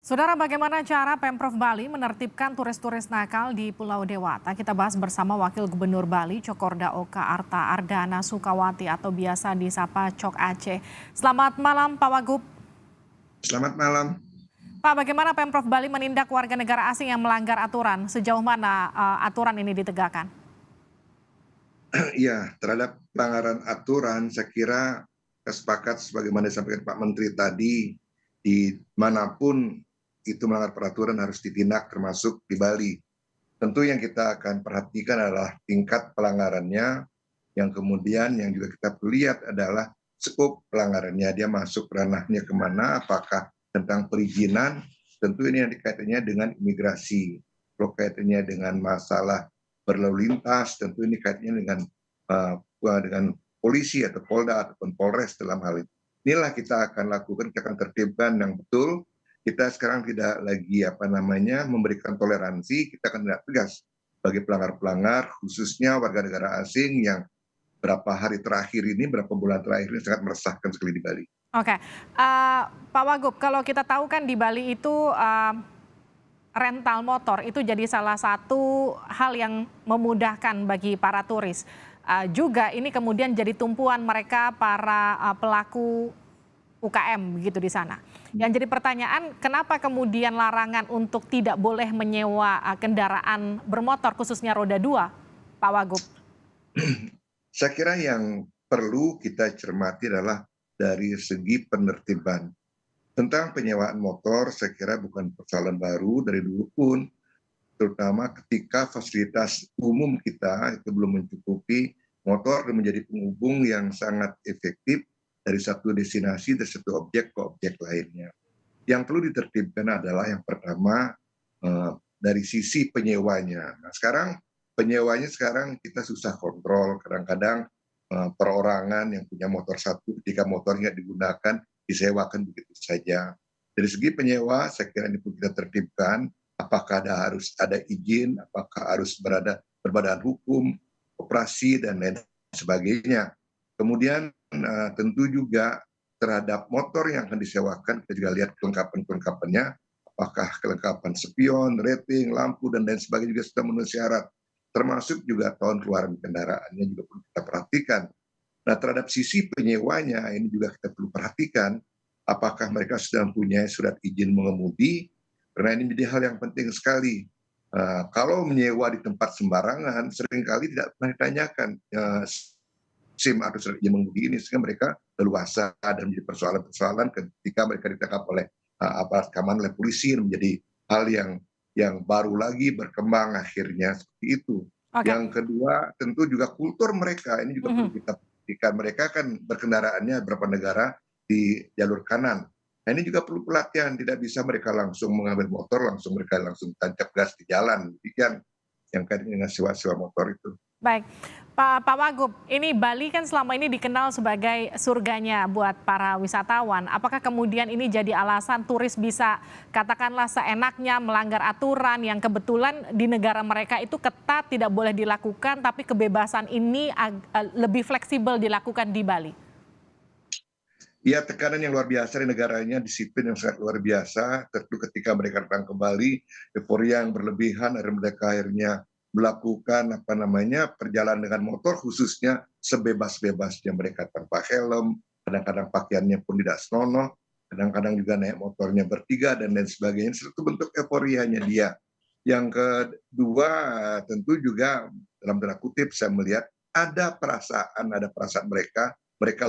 Saudara, bagaimana cara Pemprov Bali menertibkan turis-turis nakal di Pulau Dewata? Kita bahas bersama Wakil Gubernur Bali, Cokorda Oka Arta Ardana Sukawati atau biasa disapa Cok Aceh. Selamat malam, Pak Wagub. Selamat malam. Pak, bagaimana Pemprov Bali menindak warga negara asing yang melanggar aturan? Sejauh mana aturan ini ditegakkan? Iya, terhadap pelanggaran aturan, saya kira sepakat sebagaimana disampaikan Pak Menteri tadi, di manapun itu melanggar peraturan harus ditindak, termasuk di Bali. Tentu yang kita akan perhatikan adalah tingkat pelanggarannya, yang kemudian yang juga kita lihat adalah skop pelanggarannya, dia masuk ranahnya kemana, apakah tentang perizinan, tentu ini yang dikaitannya dengan imigrasi, kalau kaitannya dengan masalah berlalu lintas, tentu ini kaitannya dengan polisi atau Polda ataupun Polres dalam hal ini. Inilah kita akan lakukan, kita akan tertibkan yang betul. Kita sekarang tidak lagi memberikan toleransi, kita akan tindak tegas bagi pelanggar-pelanggar, khususnya warga negara asing yang berapa hari terakhir ini, berapa bulan terakhir ini sangat meresahkan sekali di Bali. Oke, Pak Wagub, kalau kita tahu kan di Bali itu rental motor itu jadi salah satu hal yang memudahkan bagi para turis. Juga ini kemudian jadi tumpuan mereka para pelaku UKM begitu di sana. Yang jadi pertanyaan, kenapa kemudian larangan untuk tidak boleh menyewa kendaraan bermotor khususnya roda 2, Pak Wagub? Saya kira yang perlu kita cermati adalah dari segi penertiban. Tentang penyewaan motor, saya kira bukan persoalan baru dari dulu pun, terutama ketika fasilitas umum kita itu belum mencukupi, motor menjadi penghubung yang sangat efektif dari satu destinasi dari satu objek ke objek lainnya. Yang perlu ditertibkan adalah yang pertama dari sisi penyewanya. Nah, sekarang penyewanya kita susah kontrol, kadang-kadang perorangan yang punya motor satu ketika motornya digunakan disewakan begitu saja. Dari segi penyewa, saya kira ini pun kita tertibkan, apakah harus ada izin, apakah harus berbadan hukum, operasi, dan lain sebagainya. Kemudian tentu juga terhadap motor yang akan disewakan, kita juga lihat kelengkapan-kelengkapannya, apakah kelengkapan spion, rating, lampu, dan lain sebagainya juga sudah memenuhi syarat. Termasuk juga tahun keluaran kendaraannya juga perlu kita perhatikan. Nah, terhadap sisi penyewanya ini juga kita perlu perhatikan apakah mereka sudah mempunyai surat izin mengemudi, karena ini menjadi hal yang penting sekali. Kalau menyewa di tempat sembarangan, seringkali tidak pernah ditanyakan SIM atau surat izin mengemudi ini, sehingga mereka leluasa dan menjadi persoalan-persoalan ketika mereka ditangkap oleh aparat keamanan, oleh polisi, menjadi hal yang baru lagi berkembang akhirnya seperti itu. Oke. Yang kedua, tentu juga kultur mereka ini juga perlu kita perhatikan. Mereka kan berkendaraannya beberapa negara di jalur kanan. Nah, ini juga perlu pelatihan, tidak bisa mereka langsung mengambil motor, mereka langsung tancap gas di jalan. Demikian yang kaitannya dengan sewa-sewa motor itu. Baik, Pak Wagub, ini Bali kan selama ini dikenal sebagai surganya buat para wisatawan. Apakah kemudian ini jadi alasan turis bisa katakanlah seenaknya melanggar aturan yang kebetulan di negara mereka itu ketat tidak boleh dilakukan, tapi kebebasan ini lebih fleksibel dilakukan di Bali? Ya, tekanan yang luar biasa di negaranya, disiplin yang sangat luar biasa. Tentu ketika mereka datang ke Bali, euforia yang berlebihan, mereka akhirnya melakukan perjalanan dengan motor, khususnya sebebas-bebasnya mereka tanpa helm, kadang-kadang pakaiannya pun tidak senonoh, kadang-kadang juga naik motornya bertiga dan lain sebagainya. Itu bentuk euforianya dia. Yang kedua, tentu juga dalam tanda kutip saya melihat ada perasaan mereka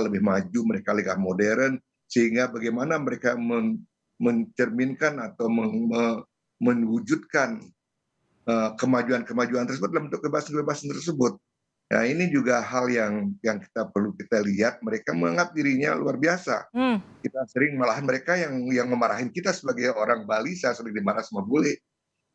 lebih maju, mereka lebih modern, sehingga bagaimana mereka mencerminkan atau mewujudkan kemajuan-kemajuan tersebut dalam bentuk kebebasan-kebebasan tersebut. Nah, ini juga hal yang perlu kita lihat, mereka menganggap dirinya luar biasa. Kita sering malahan mereka yang memarahin kita sebagai orang Bali, saya sering dimarah sama bule.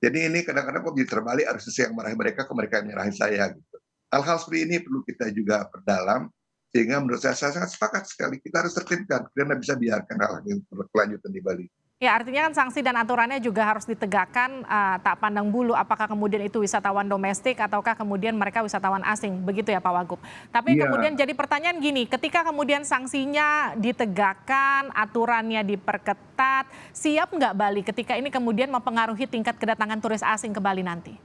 Jadi ini kadang-kadang kok jadi terbalik, harusnya saya yang marahin mereka, ke mereka yang menyerahin saya gitu. Hal-hal seperti ini perlu kita juga perdalam, sehingga menurut saya sangat sepakat sekali, kita harus tertibkan, kita tidak bisa biarkan hal yang berkelanjutan di Bali. Ya, artinya kan sanksi dan aturannya juga harus ditegakkan, tak pandang bulu apakah kemudian itu wisatawan domestik ataukah kemudian mereka wisatawan asing, begitu ya Pak Wagub. Tapi Iya, kemudian jadi pertanyaan gini, ketika kemudian sanksinya ditegakkan, aturannya diperketat, siap nggak Bali ketika ini kemudian mempengaruhi tingkat kedatangan turis asing ke Bali nanti?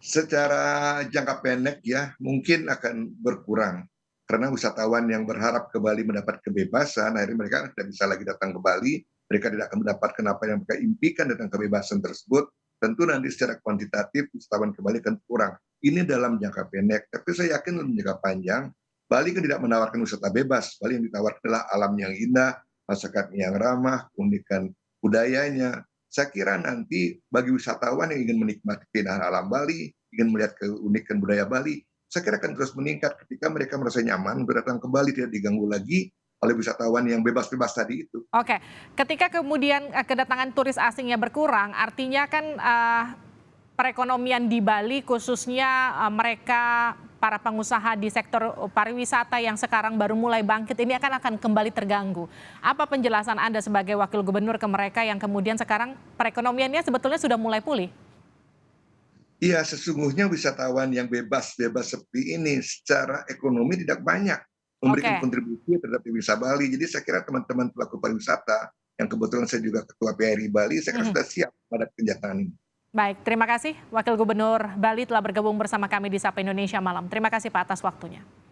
secara jangka pendek ya mungkin akan berkurang karena wisatawan yang berharap ke Bali mendapat kebebasan akhirnya mereka tidak bisa lagi datang ke Bali, mereka tidak akan mendapatkan apa yang mereka impikan tentang kebebasan tersebut. Tentu nanti secara kuantitatif wisatawan ke Bali akan kurang. Ini dalam jangka pendek, tapi saya yakin dalam jangka panjang Bali kan tidak menawarkan wisata bebas. Bali yang ditawarkan adalah alam yang indah, masyarakat yang ramah, keunikan budayanya. Saya kira nanti bagi wisatawan yang ingin menikmati keindahan alam Bali, ingin melihat keunikan budaya Bali, saya kira akan terus meningkat ketika mereka merasa nyaman untuk datang ke Bali, tidak diganggu lagi oleh wisatawan yang bebas-bebas tadi itu. Oke, ketika kemudian kedatangan turis asingnya berkurang, artinya kan perekonomian di Bali khususnya mereka para pengusaha di sektor pariwisata yang sekarang baru mulai bangkit ini akan kembali terganggu. Apa penjelasan Anda sebagai wakil gubernur ke mereka yang kemudian sekarang perekonomiannya sebetulnya sudah mulai pulih? Iya, sesungguhnya wisatawan yang bebas-bebas seperti ini secara ekonomi tidak banyak memberikan Oke, kontribusi terhadap devisa Bali. Jadi saya kira teman-teman pelaku pariwisata yang kebetulan saya juga ketua PRI Bali, saya kira mhm. sudah siap pada kegiatan ini. Baik, terima kasih Wakil Gubernur Bali telah bergabung bersama kami di Sapa Indonesia Malam. Terima kasih Pak atas waktunya.